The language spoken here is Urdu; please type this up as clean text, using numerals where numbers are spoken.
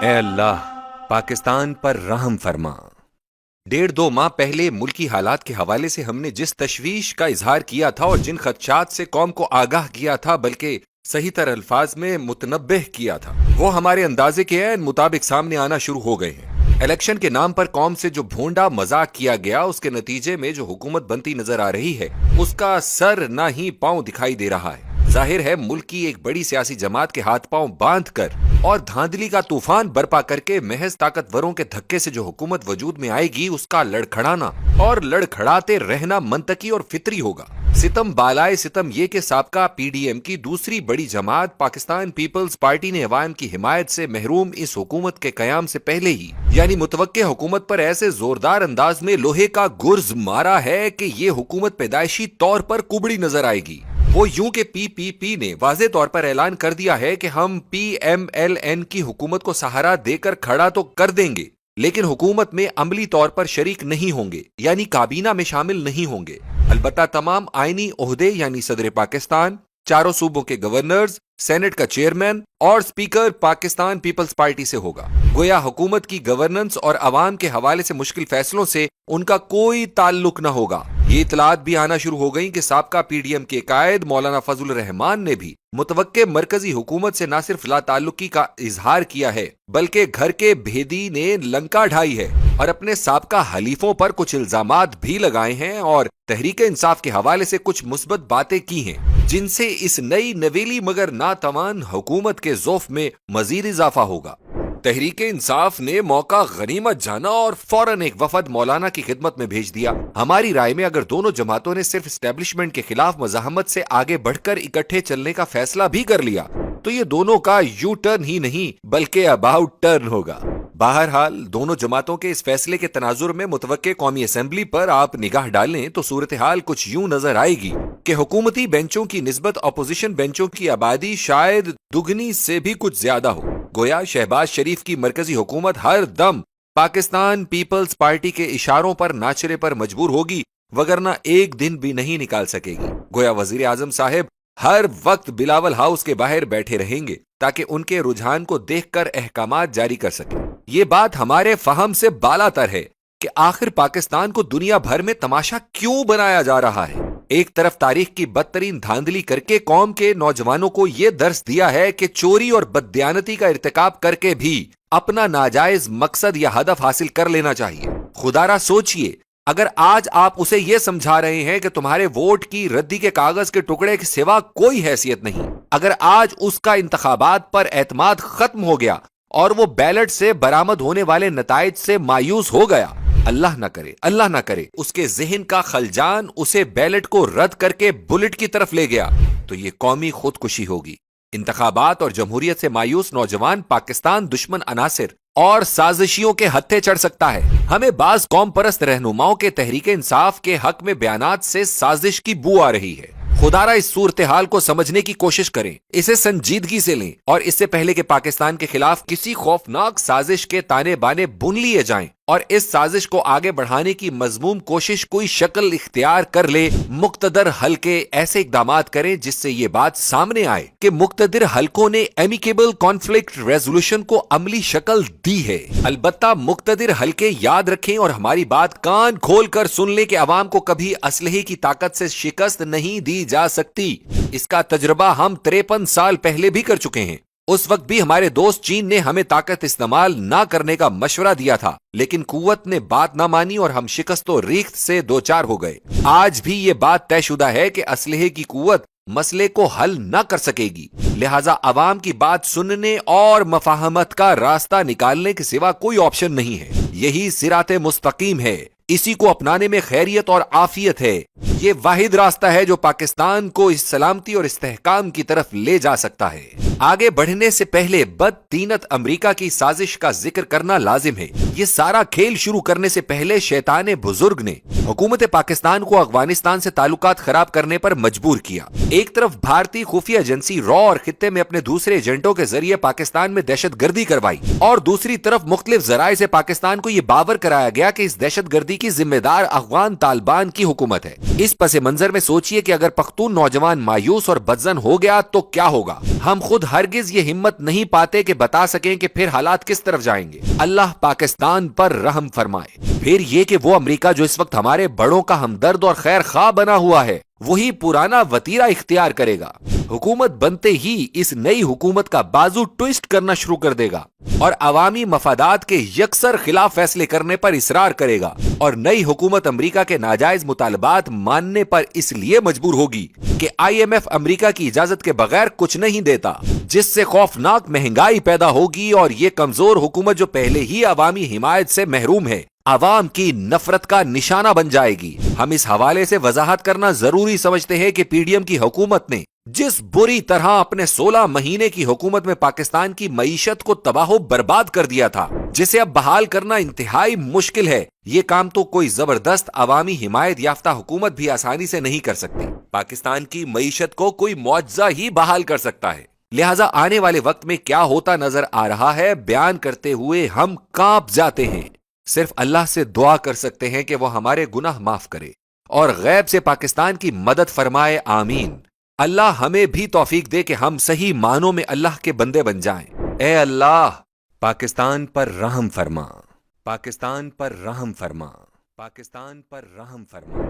اے اللہ پاکستان پر رحم فرما۔ 1.5-2 ماہ پہلے ملکی حالات کے حوالے سے ہم نے جس تشویش کا اظہار کیا تھا اور جن خدشات سے قوم کو آگاہ کیا تھا بلکہ صحیح تر الفاظ میں متنبہ کیا تھا، وہ ہمارے اندازے کے عین مطابق سامنے آنا شروع ہو گئے ہیں۔ الیکشن کے نام پر قوم سے جو بھونڈا مذاق کیا گیا، اس کے نتیجے میں جو حکومت بنتی نظر آ رہی ہے اس کا سر نہ ہی پاؤں دکھائی دے رہا ہے۔ ظاہر ہے ملک کی ایک بڑی سیاسی جماعت کے ہاتھ پاؤں باندھ کر اور دھاندلی کا طوفان برپا کر کے محض طاقتوروں کے دھکے سے جو حکومت وجود میں آئے گی اس کا لڑکھڑانا اور لڑکھڑاتے رہنا منطقی اور فطری ہوگا۔ ستم بالائے ستم یہ کہ سابقہ پی ڈی ایم کی دوسری بڑی جماعت پاکستان پیپلز پارٹی نے عوام کی حمایت سے محروم اس حکومت کے قیام سے پہلے ہی یعنی متوقع حکومت پر ایسے زوردار انداز میں لوہے کا گرز مارا ہے کہ یہ حکومت پیدائشی طور پر کبڑی نظر آئے گی۔ وہ یوں کہ پی پی نے واضح طور پر اعلان کر دیا ہے کہ ہم پی ایم ایل این کی حکومت کو سہارا دے کر کھڑا تو کر دیں گے لیکن حکومت میں عملی طور پر شریک نہیں ہوں گے، یعنی کابینہ میں شامل نہیں ہوں گے۔ البتہ تمام آئینی عہدے یعنی صدر پاکستان، چاروں صوبوں کے گورنرز، سینٹ کا چیئرمین اور سپیکر پاکستان پیپلز پارٹی سے ہوگا۔ گویا حکومت کی گورننس اور عوام کے حوالے سے مشکل فیصلوں سے ان کا کوئی تعلق نہ ہوگا۔ یہ اطلاعات بھی آنا شروع ہو گئیں کہ سابقہ پی ڈی ایم کے قائد مولانا فضل الرحمان نے بھی متوقع مرکزی حکومت سے نہ صرف لا تعلقی کا اظہار کیا ہے بلکہ گھر کے بھیدی نے لنکا ڈھائی ہے اور اپنے سابقہ حلیفوں پر کچھ الزامات بھی لگائے ہیں اور تحریک انصاف کے حوالے سے کچھ مثبت باتیں کی ہیں جن سے اس نئی نویلی مگر ناتوان حکومت کے ذوف میں مزید اضافہ ہوگا۔ تحریک انصاف نے موقع غنیمت جانا اور فوراً ایک وفد مولانا کی خدمت میں بھیج دیا۔ ہماری رائے میں اگر دونوں جماعتوں نے صرف اسٹیبلشمنٹ کے خلاف مزاحمت سے آگے بڑھ کر اکٹھے چلنے کا فیصلہ بھی کر لیا تو یہ دونوں کا یو ٹرن ہی نہیں بلکہ اباؤٹ ٹرن ہوگا۔ بہرحال دونوں جماعتوں کے اس فیصلے کے تناظر میں متوقع قومی اسمبلی پر آپ نگاہ ڈالیں تو صورتحال کچھ یوں نظر آئے گی کہ حکومتی بینچوں کی نسبت اپوزیشن بینچوں کی آبادی شاید دگنی سے بھی کچھ زیادہ ہو۔ گویا شہباز شریف کی مرکزی حکومت ہر دم پاکستان پیپلز پارٹی کے اشاروں پر ناچرے پر مجبور ہوگی وگرنہ ایک دن بھی نہیں نکال سکے گی۔ گویا وزیر اعظم صاحب ہر وقت بلاول ہاؤس کے باہر بیٹھے رہیں گے تاکہ ان کے رجحان کو دیکھ کر احکامات جاری کر سکیں۔ یہ بات ہمارے فہم سے بالا تر ہے کہ آخر پاکستان کو دنیا بھر میں تماشا کیوں بنایا جا رہا ہے۔ ایک طرف تاریخ کی بدترین دھاندلی کر کے قوم کے نوجوانوں کو یہ درس دیا ہے کہ چوری اور بددیانتی کا ارتکاب کر کے بھی اپنا ناجائز مقصد یا ہدف حاصل کر لینا چاہیے۔ خدارا سوچئے اگر آج آپ اسے یہ سمجھا رہے ہیں کہ تمہارے ووٹ کی ردی کے کاغذ کے ٹکڑے کے سوا کوئی حیثیت نہیں، اگر آج اس کا انتخابات پر اعتماد ختم ہو گیا اور وہ بیلٹ سے برآمد ہونے والے نتائج سے مایوس ہو گیا، اللہ نہ کرے اس کے ذہن کا خلجان اسے بیلٹ کو رد کر کے بلٹ کی طرف لے گیا تو یہ قومی خودکشی ہوگی۔ انتخابات اور جمہوریت سے مایوس نوجوان پاکستان دشمن عناصر اور سازشیوں کے ہتھے چڑھ سکتا ہے۔ ہمیں بعض قوم پرست رہنماؤں کے تحریک انصاف کے حق میں بیانات سے سازش کی بو آ رہی ہے۔ خدارا اس صورتحال کو سمجھنے کی کوشش کریں، اسے سنجیدگی سے لیں اور اس سے پہلے کہ پاکستان کے خلاف کسی خوفناک سازش کے تانے بانے بن لیے جائیں اور اس سازش کو آگے بڑھانے کی مذموم کوشش کوئی شکل اختیار کر لے، مقتدر حلقے ایسے اقدامات کریں جس سے یہ بات سامنے آئے کہ مقتدر حلقوں نے ایمیکیبل کانفلکٹ ریزولوشن کو عملی شکل دی ہے۔ البتہ مقتدر حلقے یاد رکھیں اور ہماری بات کان کھول کر سن لیں کہ عوام کو کبھی اسلحے کی طاقت سے شکست نہیں دی جا سکتی۔ اس کا تجربہ ہم 53 سال پہلے بھی کر چکے ہیں۔ اس وقت بھی ہمارے دوست چین نے ہمیں طاقت استعمال نہ کرنے کا مشورہ دیا تھا لیکن قوت نے بات نہ مانی اور ہم شکست و ریخت سے دوچار ہو گئے۔ آج بھی یہ بات طے شدہ ہے کہ اسلحے کی قوت مسئلے کو حل نہ کر سکے گی، لہٰذا عوام کی بات سننے اور مفاہمت کا راستہ نکالنے کے سوا کوئی آپشن نہیں ہے۔ یہی صراط مستقیم ہے، اسی کو اپنانے میں خیریت اور عافیت ہے۔ یہ واحد راستہ ہے جو پاکستان کو اس سلامتی اور استحکام کی طرف لے جا سکتا ہے۔ آگے بڑھنے سے پہلے بدطینت امریکہ کی سازش کا ذکر کرنا لازم ہے۔ یہ سارا کھیل شروع کرنے سے پہلے شیطان بزرگ نے حکومت پاکستان کو افغانستان سے تعلقات خراب کرنے پر مجبور کیا۔ ایک طرف بھارتی خفیہ ایجنسی را اور خطے میں اپنے دوسرے ایجنٹوں کے ذریعے پاکستان میں دہشت گردی کروائی اور دوسری طرف مختلف ذرائع سے پاکستان کو یہ باور کرایا گیا کہ اس دہشت گردی کی ذمہ دار افغان طالبان کی حکومت ہے۔ اس پس منظر میں سوچئے کہ اگر پختون نوجوان مایوس اور بدزن ہو گیا تو کیا ہوگا۔ ہم خود ہرگز یہ ہمت نہیں پاتے کہ بتا سکیں کہ پھر حالات کس طرف جائیں گے۔ اللہ پاکستان پر رحم فرمائے۔ پھر یہ کہ وہ امریکہ جو اس وقت ہمارے بڑوں کا ہمدرد اور خیر خواہ بنا ہوا ہے، وہی پرانا وتیرہ اختیار کرے گا۔ حکومت بنتے ہی اس نئی حکومت کا بازو ٹوئسٹ کرنا شروع کر دے گا اور عوامی مفادات کے یکسر خلاف فیصلے کرنے پر اصرار کرے گا، اور نئی حکومت امریکہ کے ناجائز مطالبات ماننے پر اس لیے مجبور ہوگی کہ IMF امریکہ کی اجازت کے بغیر کچھ نہیں دیتا، جس سے خوفناک مہنگائی پیدا ہوگی، اور یہ کمزور حکومت جو پہلے ہی عوامی حمایت سے محروم ہے، عوام کی نفرت کا نشانہ بن جائے گی۔ ہم اس حوالے سے وضاحت کرنا ضروری سمجھتے ہیں کہ PDM کی حکومت نے جس بری طرح اپنے 16 مہینے کی حکومت میں پاکستان کی معیشت کو تباہ و برباد کر دیا تھا، جسے اب بحال کرنا انتہائی مشکل ہے، یہ کام تو کوئی زبردست عوامی حمایت یافتہ حکومت بھی آسانی سے نہیں کر سکتی۔ پاکستان کی معیشت کو کوئی معجزہ ہی بحال کر سکتا ہے۔ لہٰذا آنے والے وقت میں کیا ہوتا نظر آ رہا ہے، بیان کرتے ہوئے ہم کانپ جاتے ہیں۔ صرف اللہ سے دعا کر سکتے ہیں کہ وہ ہمارے گناہ معاف کرے اور غیب سے پاکستان کی مدد فرمائے، آمین۔ اللہ ہمیں بھی توفیق دے کہ ہم صحیح معنوں میں اللہ کے بندے بن جائیں۔ اے اللہ، پاکستان پر رحم فرما، پاکستان پر رحم فرما، پاکستان پر رحم فرما۔